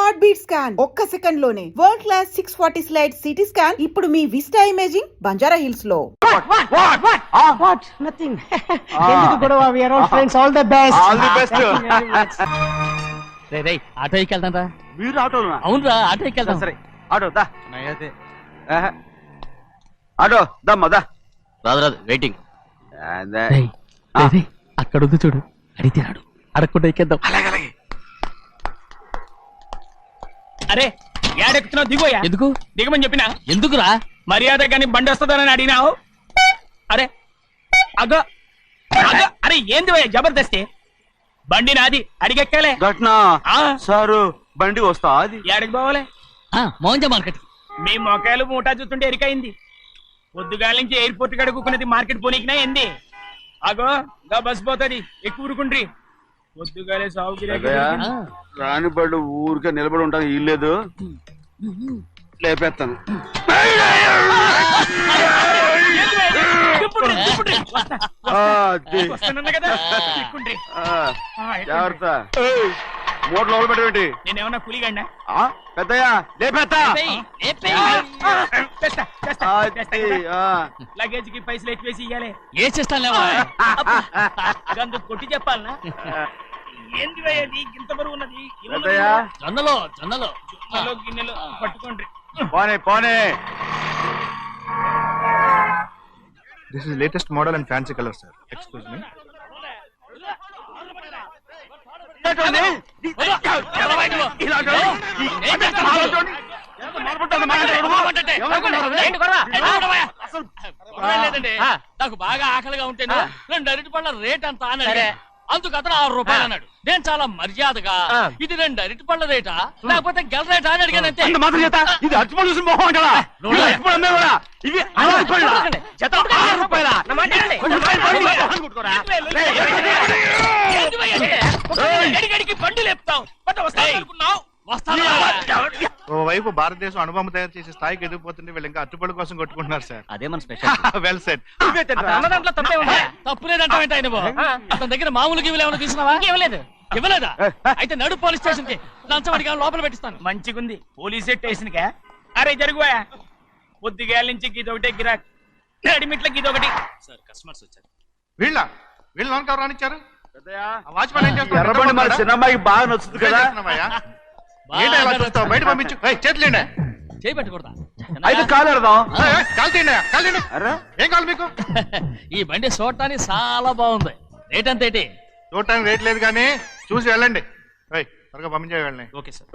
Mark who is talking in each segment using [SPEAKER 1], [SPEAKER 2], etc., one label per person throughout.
[SPEAKER 1] Heart beat scan ఒక్క second లోనే world class 640 slide CT scan ఇప్పుడు మీ విస్టా ఇమేజింగ్ బంజారా హిల్స్ లో.
[SPEAKER 2] What? Nothing. ఎందుకు గొడవ? We are all friends. All the best.
[SPEAKER 3] All the best.
[SPEAKER 2] Thank you very much.
[SPEAKER 4] రే auto ఎక్కెళ్తాం రా.
[SPEAKER 3] మీరు ఆటోనా?
[SPEAKER 4] అవునురా ఆటో ఎక్కెళ్తాం.
[SPEAKER 3] సరే ఆటో దా. ఆటో దమ్మా దా.
[SPEAKER 4] రాదు వెయిటింగ్. అక్కడ ఉంది చూడు, అడిగితే రాడు, అడగకుండా ఎక్కేద్దాం.
[SPEAKER 3] అలాగే
[SPEAKER 5] అరే ఏడెక్కుతున్నావు? దిగోయా.
[SPEAKER 4] ఎందుకు
[SPEAKER 5] దిగమని చెప్పినా?
[SPEAKER 4] ఎందుకురా?
[SPEAKER 5] మర్యాద కానీ బండి వస్తుందని అడిగినావు. అరే అగో అగో, అరే ఏంది భయ్యా జబర్దస్తి? బండి నాది, అడిగెక్కాలే.
[SPEAKER 3] ఘట్నా సారు బండి వస్తా అది
[SPEAKER 5] ఏడకి పోవాలే?
[SPEAKER 4] మోహన్జా మార్కెట్.
[SPEAKER 5] మీ మొక్కలు మూటా చూస్తుంటే ఎరికైంది. పొద్దుగాల నుంచి ఎయిర్పోర్ట్ కడుక్కున్నది మార్కెట్ పోనీకినా ఏంది? అగో గా బస్ పోతుంది, ఎక్కువ ఊరుకుండ్రి. పొద్దుగాలే సాగు
[SPEAKER 3] రాని బళ్ళు ఊరికే నిలబడి ఉంటాను, ఇల్లేదు లేపేస్తాను. జాగ్రత్త, మూట లోపల పెట్టేంటి?
[SPEAKER 5] నేనేమన్నా కూలిగండా?
[SPEAKER 3] పెద్దయ్యా లేపేస్తా.
[SPEAKER 5] లగేజ్ కి పైసలు ఎక్కువేసి ఇయ్యాలి.
[SPEAKER 4] ఏ చేస్తాను
[SPEAKER 5] గందు కొట్టి చెప్పాలనా? ఏంది భయ్యది ఇంత బరువు ఉన్నది?
[SPEAKER 3] పెద్దయ్యా
[SPEAKER 4] జొన్నలో జొన్నలో
[SPEAKER 5] జొన్నలో గిన్నెలో పట్టుకోండి.
[SPEAKER 3] పోనే పోనే.
[SPEAKER 6] This is latest model and fancy color, sir. Excuse me.
[SPEAKER 4] నాకు బాగా ఆకలిగా ఉంటే 2 అరటిపళ్ళ రేట్ అంత అన్నాడు. అందుకు అతను 6 రూపాయలు అన్నాడు. నేను చాలా మర్యాదగా ఇది 2 అరటిపళ్ళ రేటా లేకపోతే గెల రేటా అని అడిగానంతే.
[SPEAKER 3] ఇది అరటిపళ్ళు చూసి మొహం అంటారా? ఇవి 6 రూపాయల జత, 6 రూపాయల.
[SPEAKER 5] గడిగడికి బండి లేపుతావు.
[SPEAKER 6] ఓవైపు భారతదేశం అనుభవం తయారు చేసే స్థాయికి ఎదిగిపోతుంటే వీళ్ళు ఇంకా అట్టుపళ్ళు కోసం కొట్టుకుంటున్నారు సార్.
[SPEAKER 4] అదే మన స్పెషల్.
[SPEAKER 6] Well said.
[SPEAKER 5] దాంట్లో తప్పే ఉందా?
[SPEAKER 4] తప్పు లేదంటే అతని దగ్గర మామూలుగా ఇవ్వలేమని తీసుకున్నావా?
[SPEAKER 5] ఇవ్వలేదు.
[SPEAKER 4] ఇవ్వలేదా? అయితే నడు పోలీస్ స్టేషన్ కి లంచం అడిగా లోపల పెట్టిస్తాను.
[SPEAKER 5] మంచిగుంది పోలీస్ స్టేషన్ కా? అరే జరుగుయా, పొద్దుగాల నుంచి గీదొకటే గిరాక్, అడిమిట్లకి ఇదొకటి.
[SPEAKER 4] సార్ కస్టమర్స్ వచ్చారు.
[SPEAKER 6] వీళ్ళ లోన్ కవర్ రానిచ్చారు.
[SPEAKER 3] పెద్దయ్యా
[SPEAKER 6] వాచ్మెన్ ఏం చేస్తున్నాడు?
[SPEAKER 3] ఎర్రబండి మన చిన్నమ్మాయికి బాగా నచ్చుతుంది కదా.
[SPEAKER 6] ఏంటో ఇలా చూస్తావు? బయట పంపించు. చేతులేండి.
[SPEAKER 4] చేయి పెట్టకూడదా?
[SPEAKER 3] అయితే కాలు ఎడదాం.
[SPEAKER 6] ఏం కావాలి మీకు?
[SPEAKER 4] ఈ బండి చూడటానికి చాలా బాగుంది. రేట్ అంత ఏంటి?
[SPEAKER 6] చూడటానికి రేట్ లేదు కానీ చూసి వెళ్ళండి. త్వరగా పంపించే వెళ్ళండి.
[SPEAKER 4] Okay sir.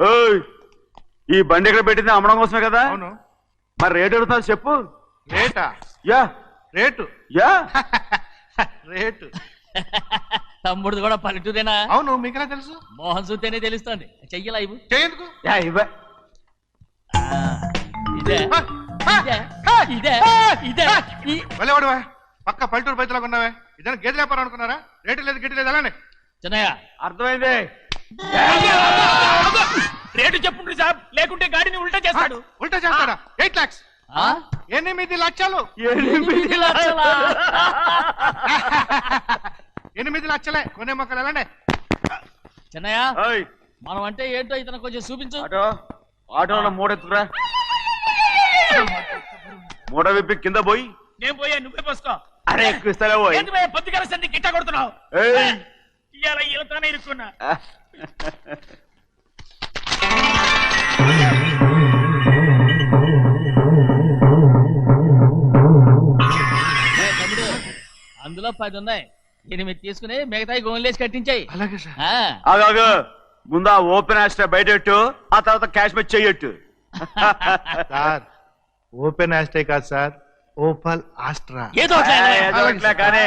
[SPEAKER 3] ఈ బండి ఎక్కడ పెట్టింది? అమ్మడం కోసమే కదా.
[SPEAKER 6] అవును.
[SPEAKER 3] మరి రేట్ అడుగుతా చెప్పు.
[SPEAKER 6] రేటా?
[SPEAKER 3] Yeah
[SPEAKER 6] rate
[SPEAKER 3] yeah
[SPEAKER 6] rate.
[SPEAKER 4] తమ్ముడు కూడా పల్లెటూరేనా?
[SPEAKER 6] అవును. మీకెలా తెలుసు?
[SPEAKER 4] మోహన్ చూస్తేనే తెలుస్తుంది. చెయ్యలా ఇవ్వు.
[SPEAKER 6] చేయందుకు?
[SPEAKER 3] యా ఇవ్వ.
[SPEAKER 4] ఇదే ఇదే ఇదే
[SPEAKER 6] వెళ్ళేవాడువా? పక్క పల్లెటూరు బయటలాగా ఉన్నావే. ఇదైనా గేదె వ్యాపారం అనుకున్నారా? రేటు లేదు గిట్టు లేదు అలానే.
[SPEAKER 4] చిన్నయ్య
[SPEAKER 3] అర్థమైంది.
[SPEAKER 5] రేటు చెప్పుండ్రి సాబ్, లేకుంటే గాడిని ఉల్టా చేస్తాడు.
[SPEAKER 6] ఉల్టా చేస్తాడా? 8 lakhs. 8 లక్షలు.
[SPEAKER 4] 8 లక్షలా?
[SPEAKER 6] 8 లక్షలే. కొనే మొక్కలు వెళ్ళండి.
[SPEAKER 4] చిన్నయ్య మనం అంటే ఏంటో ఇతను కొంచెం చూపించు.
[SPEAKER 3] ఆటోలో మూడెత్తుకురా. మూడ విప్పి కింద పోయి.
[SPEAKER 5] నేను పోయా, నువ్వే పోసుకో.
[SPEAKER 3] అరే ఎక్కువ ఇస్తాలే పోయి.
[SPEAKER 5] పొద్దుగాల సంది గిట్ట కొడుతున్నావు. ఇవాళ ఈలతోనే ఇరుక్కున్నా.
[SPEAKER 4] అందులో 10 ఉన్నాయి. 8 తీసుకుని మిగతాయి గోన్లేసి కట్టించాయి.
[SPEAKER 6] అలాగే సార్.
[SPEAKER 3] ఆగాగు, ముందు ఆ ఓపెన్ ఆస్ట్రా బయటెట్టు, ఆ తర్వాత క్యాష్ మెచ్ చెయ్యట్టు.
[SPEAKER 6] సార్ ఓపెన్ ఆస్ట్రే కాదు సార్, ఓపల్ ఆస్ట్రా.
[SPEAKER 4] ఏదో
[SPEAKER 3] కానీ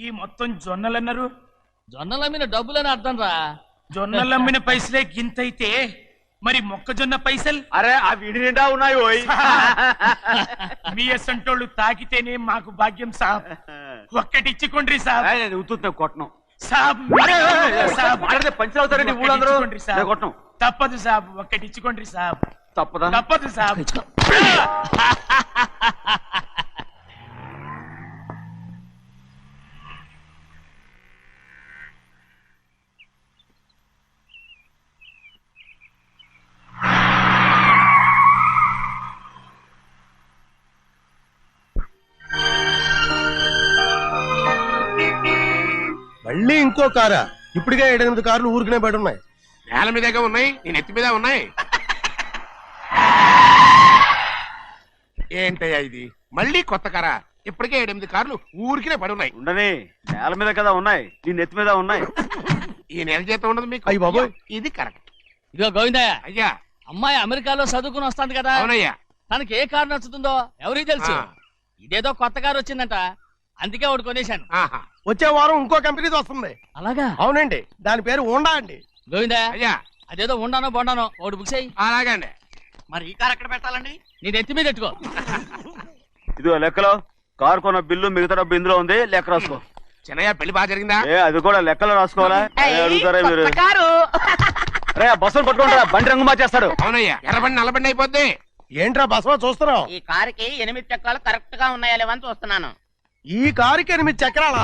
[SPEAKER 5] ఈ మొత్తం జొన్నలన్నారు.
[SPEAKER 4] జొన్నలు అమ్మిన డబ్బులని అర్థం రా.
[SPEAKER 5] జొన్నలు అమ్మిన పైసలే గింతైతే మరి మొక్కజొన్న పైసలు?
[SPEAKER 3] అరే ఆ విడి నిండా ఉన్నాయి పోయి.
[SPEAKER 5] మీ అసంటోళ్ళు తాకితేనే మాకు భాగ్యం సాబ్. ఒక్కటిచ్చుకోండి సాబ్.
[SPEAKER 3] ఉత్తున్నా కొట్టను
[SPEAKER 5] సాబ్.
[SPEAKER 3] పంచర్ అవుతారండి ఊళ్ళందరూ. కొట్టను.
[SPEAKER 5] తప్పదు సాబ్, ఒక్కటిచ్చుకోండి సాబ్.
[SPEAKER 3] తప్పదా?
[SPEAKER 5] తప్పదు సాబ్.
[SPEAKER 7] ఇంకో కారా? ఇప్పటికే 7-8 కార్లు ఊరికనే బయట ఉన్నాయి.
[SPEAKER 3] నేల మీదగా ఉన్నాయి, నేను ఎత్తి మీద ఉన్నాయి. ఏంటయ్యా ఇది? మళ్ళీ కొత్త కారా? ఇప్పటికే 7-8 కార్లు ఊరికినే పడి ఉన్నాయి.
[SPEAKER 8] ఉండని, నేల మీద కదా ఉన్నాయి, నీ నెత్తి మీద ఉన్నాయి.
[SPEAKER 3] ఈ నెల జీతం ఉండదు మీకు.
[SPEAKER 7] అయ్య బాబోయ్.
[SPEAKER 3] ఇది కరెక్ట్.
[SPEAKER 4] ఇదిగో గోవిందయ్య,
[SPEAKER 3] అయ్యా.
[SPEAKER 4] అమ్మాయి అమెరికాలో చదువుకుని వస్తాంది కదా,
[SPEAKER 3] అవునయ్యా.
[SPEAKER 4] తనకి ఏ కారు నచ్చుతుందో ఎవరికి తెలుసు. ఇదేదో కొత్త కారు వచ్చిందంట, అందుకే ఒకటి కొనేశాను.
[SPEAKER 3] ఆహా.
[SPEAKER 7] వచ్చే వారం ఇంకో కంపెనీది వస్తుంది.
[SPEAKER 4] అలాగా?
[SPEAKER 7] అవునండి, దాని పేరు హోండా అండి.
[SPEAKER 4] గోవిందయ్య,
[SPEAKER 3] అయ్యా.
[SPEAKER 4] అదేదో ఉండానో బొండానో ఒకటి బుక్ చేయి.
[SPEAKER 3] అలాగండి.
[SPEAKER 8] మరి ఈ కారు ఎక్కడ పెట్టాలండి?
[SPEAKER 4] నీ నెత్తి మీద పెట్టుకో.
[SPEAKER 8] ఇదిగో లెక్కలో కారు కొన్న బిల్లు మిగతా డబ్బు ఇందులో ఉంది, లెక్క రాసుకో.
[SPEAKER 3] చిన్నయ్య పెళ్లి బాగా జరిగిందా?
[SPEAKER 8] అది కూడా లెక్కలో రాసుకోవాలా? అడుగుతారా మీరు? రే బస్సులు పట్టుకుంటారా, బండి రంగు మార్చేస్తాడు.
[SPEAKER 3] అవునయ్యా, ఎర్రబండి నల్లబండి అయిపోద్ది.
[SPEAKER 7] ఏంట్రా బసవా చూస్తున్నావు?
[SPEAKER 2] ఈ కారుకి 8 చక్రాలు కరెక్ట్ గా ఉన్నాయా లేవని చూస్తున్నాను.
[SPEAKER 7] ఈ కారుకి 8 చక్రాలా?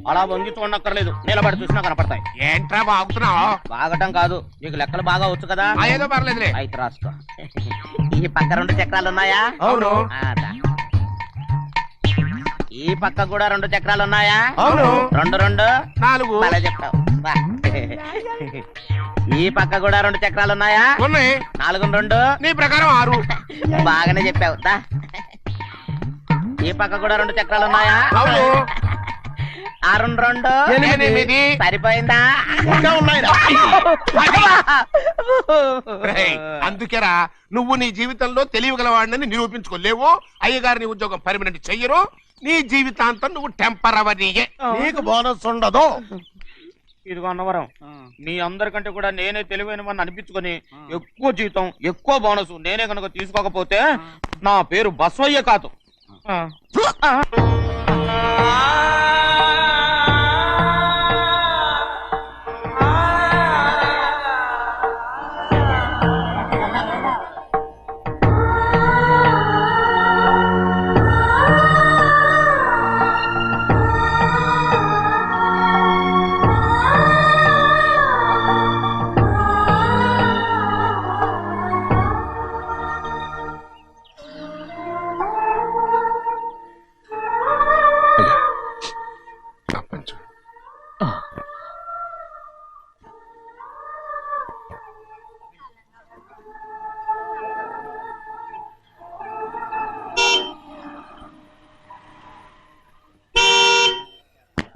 [SPEAKER 2] అలా వంగి చూడక్కర్లేదు, నిలబడి చూసినా కనపడతాయి.
[SPEAKER 3] ఏంట్రా బాగుతున్నావు?
[SPEAKER 2] బాగటం కాదు, నీకు లెక్కలు బాగా వచ్చు కదా.
[SPEAKER 3] ఏదో పర్లేదులే.
[SPEAKER 2] అయితే రాసుకో. ఈ పక్క 2 చక్రాలు ఉన్నాయా?
[SPEAKER 7] అవును.
[SPEAKER 2] దా. ఈ పక్క కూడా 2 చక్రాలు ఉన్నాయా?
[SPEAKER 7] అవును.
[SPEAKER 2] 2 2
[SPEAKER 3] 4
[SPEAKER 2] అలా చెప్తావు. దా. ఈ పక్క కూడా 2 చక్రాలు ఉన్నాయా?
[SPEAKER 3] ఉన్నాయి.
[SPEAKER 2] 4 2
[SPEAKER 3] నీ ప్రకారం 6.
[SPEAKER 2] బాగానే చెప్పావు. దా. ఈ పక్క కూడా 2 చక్రాలు ఉన్నాయా?
[SPEAKER 3] అవును.
[SPEAKER 2] 6 2
[SPEAKER 3] 8.
[SPEAKER 2] సరిపోయిందా?
[SPEAKER 7] ఇంకా ఉన్నాయిరా.
[SPEAKER 3] రేయ్, అందుకేరా నువ్వు నీ జీవితంలో తెలియగలవాడిని నిరూపించుకోలేవు. అయ్యగారు నీ ఉద్యోగం పర్మనెంట్ చెయ్యరు. నీ జీవితాంతం నువ్వు టెంపరవరీయే.
[SPEAKER 7] నీకు బోనస్ ఉండదు.
[SPEAKER 2] ఇదిగో అన్నవరం, మీ అందరికంటే కూడా నేనే తెలివైన వాడిని అనిపించుకొని ఎక్కువ జీతం ఎక్కువ బోనస్ నేనే కనుక తీసుకోకపోతే నా పేరు బస్వయ్య కాదు.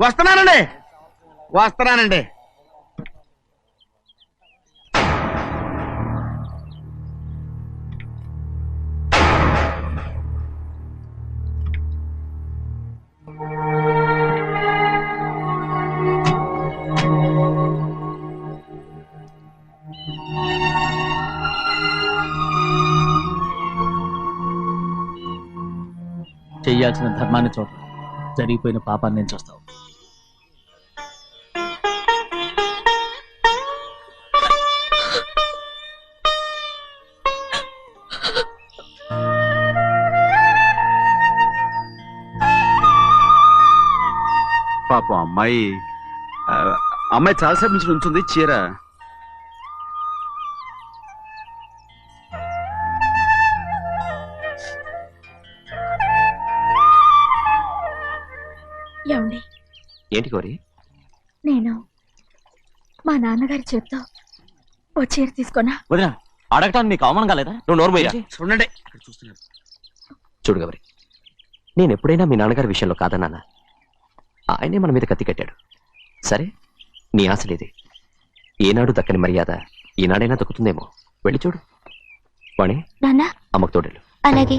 [SPEAKER 2] వస్తున్నానండి.
[SPEAKER 4] చెయ్యాల్సిన ధర్మాన్ని చోట జరిగిపోయిన పాపాన్ని నేను చూస్తావు.
[SPEAKER 8] పాపం అమ్మాయి చాలాసేపు నుంచి ఉంచుంది చీర.
[SPEAKER 9] ఏమండి?
[SPEAKER 10] ఏంటి కోరి?
[SPEAKER 9] నేను మా నాన్నగారి చేత్తో ఓ చీర తీసుకున్నా.
[SPEAKER 10] వదినా, అడగటానికి నీకు అవమానం కాలేదా? నువ్వు నోరు పోయా.
[SPEAKER 2] చూడండి,
[SPEAKER 10] చూడు గౌరి, నేను ఎప్పుడైనా మీ నాన్నగారి విషయంలో కాదన్నానా? ఆయనే మన మీద కత్తి కట్టాడు. సరే, నీ ఆశ లేదే. ఏనాడు దక్కని మర్యాద ఈనాడైనా దక్కుతుందేమో. వెళ్ళి చూడు. వాణి,
[SPEAKER 9] నాన్న
[SPEAKER 10] అమ్మకు తోడేళ్ళు.
[SPEAKER 9] అలాగే.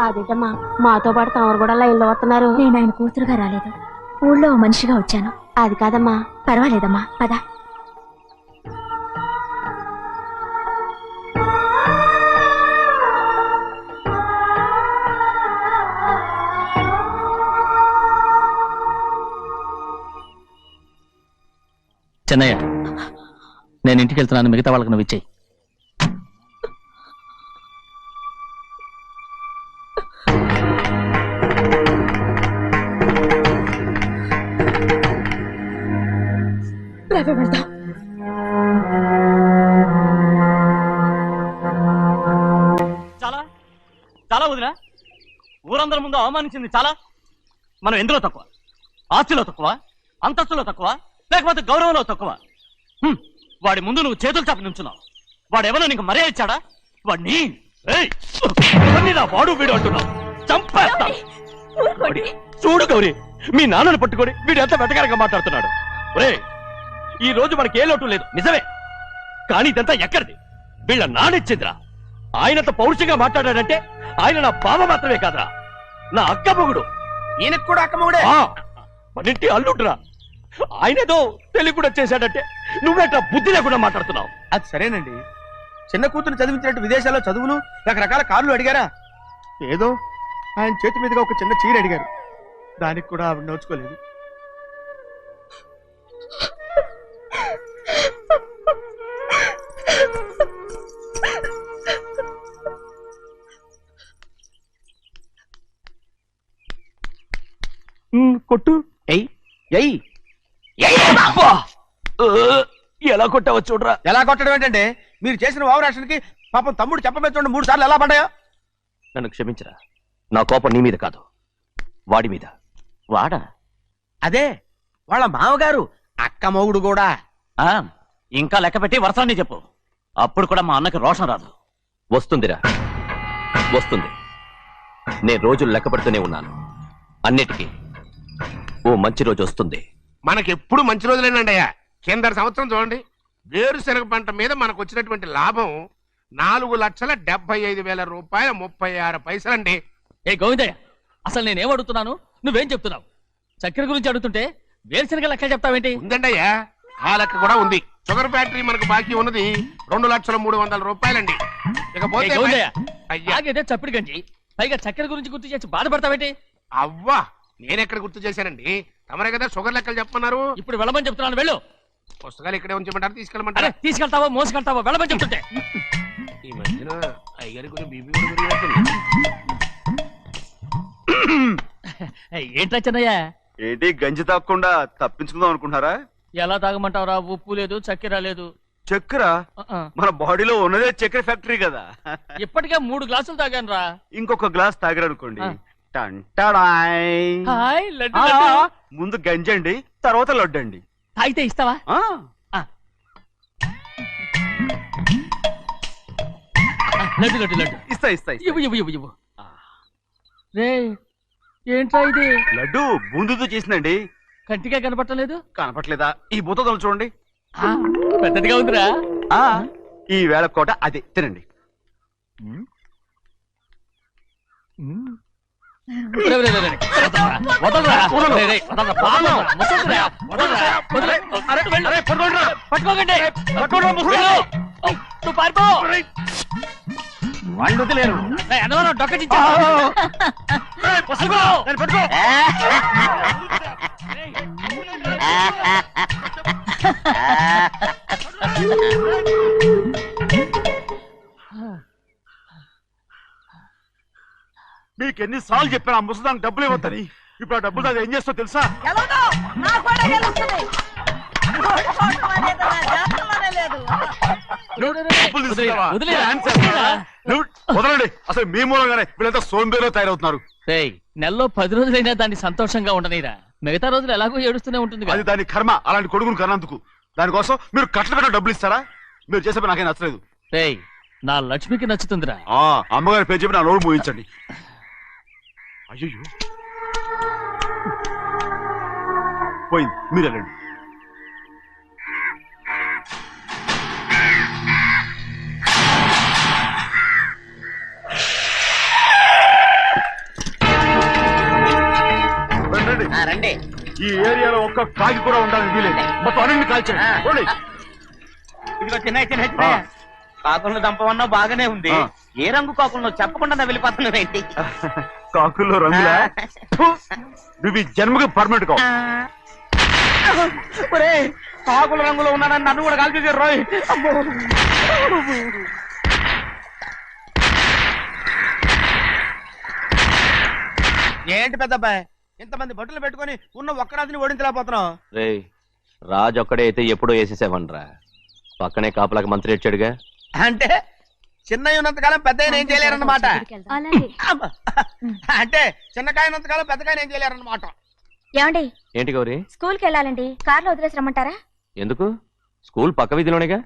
[SPEAKER 9] అదేటమ్మా, మాతో పాటు తమరు కూడా లైన్లో వస్తున్నారు. నేను ఆయన కూతురుగా రాలేదు, ఊళ్ళో మనిషిగా వచ్చాను. అది కాదమ్మా. పర్వాలేదమ్మా, పద.
[SPEAKER 4] చెన్నయ్య, నేను ఇంటికి వెళ్తున్నాను. మిగతా వాళ్ళకి నువ్వు ఇచ్చేయి.
[SPEAKER 9] వెళ్దాం.
[SPEAKER 4] చాలా
[SPEAKER 8] చాలా వదినా. ఊరందరి ముందు అవమానించింది చాలా. మనం ఎందులో తక్కువ? ఆస్తిలో తక్కువ, అంతస్తులో తక్కువ, లేకపోతే గౌరవంలో తక్కువ? వాడి ముందు నువ్వు చేతులు చాపి నుంచున్నావు. వాడెవరో నీకు మర్యాద ఇచ్చాడా? వాడిని వాడు వీడు అంటున్నావు. చంపేస్తా. చూడు గౌరీ, మీ నాన్నని పట్టుకొని వీడు ఎంత వెతకారంగా మాట్లాడుతున్నాడు. ఈ రోజు మనకి ఏ లోటు లేదు నిజమే, కానీ ఇదంతా ఎక్కడిది? వీళ్ళ నానిచ్చిందిరా. ఆయనంత పౌరుషంగా మాట్లాడాడంటే ఆయన నా బావ మాత్రమే కాదురా, నా అక్క మొగుడు.
[SPEAKER 7] ఈయనకు కూడా అక్క మొగుడే.
[SPEAKER 8] మనింటి అల్లుడురా. ఆయనేదో తెలివి కూడా చేశాడంటే నువ్వేట్లా బుద్ధి లేకుండా మాట్లాడుతున్నావు?
[SPEAKER 7] అది సరేనండి, చిన్న కూతురు చదివించినట్టు విదేశాల్లో చదువులు రకరకాల కార్లు అడిగారా? ఏదో ఆయన చేతి మీదుగా ఒక చిన్న చీర అడిగారు, దానికి కూడా ఆవిడ నోచుకోలేదు.
[SPEAKER 10] కొట్టు. ఎలా కొట్టావో చూడరా.
[SPEAKER 7] ఎలా కొట్టడం ఏంటంటే, మీరు చేసిన వావరాక్షణకి పాపం తమ్ముడు చెప్పబెట్టండి 3 సార్లు ఎలా పడ్డాయో.
[SPEAKER 10] నన్ను క్షమించరా, నా కోపం నీ మీద కాదు, వాడి మీద.
[SPEAKER 8] వాడా?
[SPEAKER 7] అదే వాళ్ళ మామగారు అక్క మొగుడు కూడా.
[SPEAKER 8] ఇంకా లెక్క పెట్టి వరసాన్ని చెప్పు, అప్పుడు కూడా మా అన్నకి రోషం రాదు.
[SPEAKER 10] వస్తుందిరా, వస్తుంది. నేను రోజులు లెక్క పెడుతూనే ఉన్నాను. అన్నిటికీ ఓ మంచి రోజు వస్తుంది.
[SPEAKER 3] మనకెప్పుడు మంచి రోజులేనండి అయ్యా. కింద సంవత్సరం చూడండి, వేరుశనగ పంట మీద మనకు వచ్చినటువంటి లాభం 4,75,000 రూపాయల 36 పైసలండి.
[SPEAKER 4] ఏ గోవిందయ్య, అసలు నేనేం అడుగుతున్నాను, నువ్వేం చెప్తున్నావు? చక్కెర గురించి అడుగుతుంటే వేరుశనగ లెక్క చెప్తావేంటి?
[SPEAKER 3] ఉందండి అయ్యా, ఆ లెక్క కూడా ఉంది. షుగర్ ఫ్యాక్టరీ మనకు బాకీ ఉన్నది 2,03,00,000 రూపాయలండి. ఇకపోతే
[SPEAKER 4] ఆగేదే చప్పిడి గంజి, పైగా చక్కెర గురించి గుర్తు చేసి బాధపడతావేంటి?
[SPEAKER 3] అవ్వా, నేనెక్కడ గుర్తు చేశానండి, తమరే కదా షుగర్ లెక్కలు చెప్పమన్నారు.
[SPEAKER 4] ఇప్పుడు వెళ్ళమని చెప్తున్నాను, వెళ్ళు.
[SPEAKER 3] పుస్తకాలు ఇక్కడే ఉంచమంటారు, తీసుకెళ్ళమంటారా?
[SPEAKER 4] తీసుకెళ్తావో మోసుకెళ్తావో వెళ్ళమని చెప్తుంటే.
[SPEAKER 3] ఈ మధ్యన అయ్యగారి కొంచెం బీపీ కూడా పెరిగినట్టుంది.
[SPEAKER 4] ఏంట్రా చిన్నయ్య,
[SPEAKER 8] ఏంటి గంజి తాగకుండా తప్పించుకుందాం అనుకుంటున్నారా?
[SPEAKER 4] ఎలా తాగమంటావురా? ఉప్పు లేదు, చక్కెర లేదు.
[SPEAKER 8] చక్కెర మన బాడీలో ఉన్నదే చక్కెర ఫ్యాక్టరీ కదా.
[SPEAKER 4] ఇప్పటికే 3 గ్లాసులు తాగాను రా.
[SPEAKER 8] ఇంకొక గ్లాస్ తాగారనుకోండి,
[SPEAKER 4] హాయ్ లడ్డు.
[SPEAKER 8] ముందు గంజండి, తర్వాత లడ్డండి.
[SPEAKER 4] అయితే ఇస్తావా? లడ్డు లడ్డు లడ్డు
[SPEAKER 8] ఇస్తా ఇస్తా ఇస్తా.
[SPEAKER 4] ఇవ్వు ఇవ్వు ఇవ్వు ఇవ్వు. రే ఏంట్రా ఇది?
[SPEAKER 8] లడ్డు బూందుతో చేసిందండి.
[SPEAKER 4] కంటిగా కనపట్టలేదు.
[SPEAKER 8] కనపట్లేదా? ఈ బూతలు చూడండి,
[SPEAKER 4] పెద్దదిగా ఉందిరా.
[SPEAKER 8] ఈ వేళ కోట అదే తినండి.
[SPEAKER 4] వాళ్ళు వదిలేరు. డొక్కటించా.
[SPEAKER 8] మీకు ఎన్నిసార్లు చెప్పాను ఆ ముసదానికి డబ్బులు ఇవ్వద్దని. ఇప్పుడు ఆ డబ్బులు అది ఏం చేస్తో తెలుసా? వదలండి, అసలు మీ మూలంగానే వీళ్ళంతా సోంబేలో తయారవుతున్నారు.
[SPEAKER 4] నెలలో 10 రోజులైనా దాన్ని సంతోషంగా ఉండనీరా. మిగతా రోజులు ఎలాగో ఏడుస్తూనే ఉంటుంది.
[SPEAKER 8] అది దాని కర్మ, అలాంటి కొడుకును కన్నందుకు. దానికోసం మీరు కట్టలు కట్ట డబ్బులు ఇస్తారా? మీరు చేసే పని నాకేం నచ్చలేదు.
[SPEAKER 4] నా లక్ష్మికి నచ్చుతుందిరా.
[SPEAKER 8] అమ్మగారి పేరు చెప్పి నా నోరు మూయించండి. అయ్యో పోయింది, మీరు వెళ్ళండి.
[SPEAKER 2] రండి.
[SPEAKER 8] ఈ ఏరియాలో ఒక్క కాగి కూడా ఉండాలని వీలేదు. మొత్తం అన్ని కాల్చండి.
[SPEAKER 2] ఇదిగో చిన్న చిన్న కాకులను దంపమన్నా బాగానే ఉంది. ఏ రంగు కాకులను చెప్పకుండా వెళ్ళిపోతున్నావు ఏంటి?
[SPEAKER 8] కాకుల్లో రంగులా? నువ్వు ఈ జన్మకి పర్మనెంట్ కావు.
[SPEAKER 2] కాకుల రంగులో ఉన్నానని నన్ను కూడా కాల్చేసారు రోయ్.
[SPEAKER 7] ఏంటి పెద్దబ్బాయి, ఇంతమంది బట్టలు పెట్టుకొని ఉన్న ఒక్కరాజుని ఓడించలేకపోతున్నావు?
[SPEAKER 10] రే, రాజు ఒక్కడే అయితే ఎప్పుడో వేసేసేవనరా. పక్కనే కాపలాకి మంత్రి ఇచ్చాడుగా.
[SPEAKER 7] అంటే చిన్నయ్య ఉన్నంతకాలం పెద్దయ్య ఏం చేయలేరన్నమాట.
[SPEAKER 9] అలాగే.
[SPEAKER 7] అంటే చిన్నకాయ ఉన్నంతకాలం పెద్దకాయ ఏం చేయలేరన్నమాట.
[SPEAKER 9] ఏమండి
[SPEAKER 10] ఏంటి గౌరీ?
[SPEAKER 9] స్కూల్ కి వెళ్ళాలండి, కార్లో వదిలేసి రమ్మంటారా?
[SPEAKER 10] ఎందుకు? స్కూల్ పక్క వీధిలోనేగా,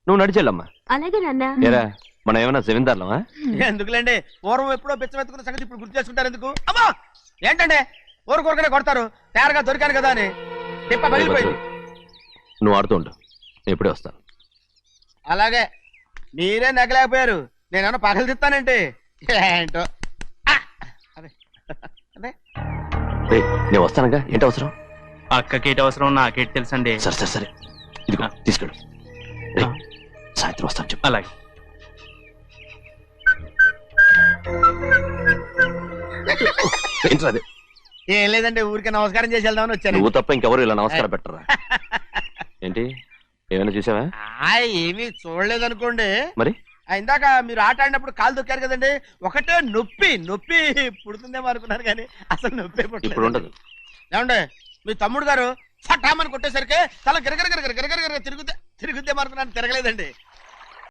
[SPEAKER 10] నువ్వు నడిచెళ్ళమ్మా.
[SPEAKER 9] అలాగే నాన్న.
[SPEAKER 10] ఏరా మనం ఏమన్నా జమీందార్లమా?
[SPEAKER 7] ఎందుకులేండి, పూర్వం ఎప్పుడో బెచ్చమెత్తుకున్న సంగతి ఇప్పుడు గుర్తు చేసుకుంటారు ఎందుకు? అమ్మా ఏంటంటే ఊరుకోరుకనే కొడతారు, తయారుగా దొరికాను కదా అని. తిప్ప పగిలిపోయింది.
[SPEAKER 10] నువ్వు ఆడుతూ ఉండు, ఎప్పుడే వస్తాను.
[SPEAKER 7] అలాగే, మీరే నగలేకపోయారు, నేనేమన్నా పగలు తిస్తానంటే ఏంటో. అదే అదే
[SPEAKER 10] రేయ్, నేను వస్తానుగా, ఏంటి అవసరం?
[SPEAKER 5] అక్కకేటి అవసరం నాకేటి తెలుసండి.
[SPEAKER 10] సరే సరే సరే, ఇదిగో తీసుకెళ్ళు. రేయ్, సాయంత్రం వస్తాను చెప్పు.
[SPEAKER 5] అలాగే.
[SPEAKER 10] ఏంట్రా అది?
[SPEAKER 7] ఏం లేదండి, ఊరికే నమస్కారం చేసి వెళ్దామని వచ్చాను.
[SPEAKER 10] నువ్వు తప్ప ఇంకెవరు ఇలా నమస్కారం పెట్టరా? ఏంటి, ఏమైనా చూసావా?
[SPEAKER 7] ఏమీ చూడలేదనుకోండి.
[SPEAKER 10] మరి
[SPEAKER 7] ఇందాక మీరు ఆట ఆడినప్పుడు కాలు దొక్కారు కదండి, ఒకటే నొప్పి నొప్పి పుడుతుందేమో అనుకున్నారు కానీ అసలు నొప్పి
[SPEAKER 10] ఇప్పుడు ఉండదు.
[SPEAKER 7] ఏమండే మీ తమ్ముడు గారు ఫటామని కొట్టేసరికి తల గిరగిర తిరుగుద్దేమో అనుకున్నాను, తిరగలేదండి.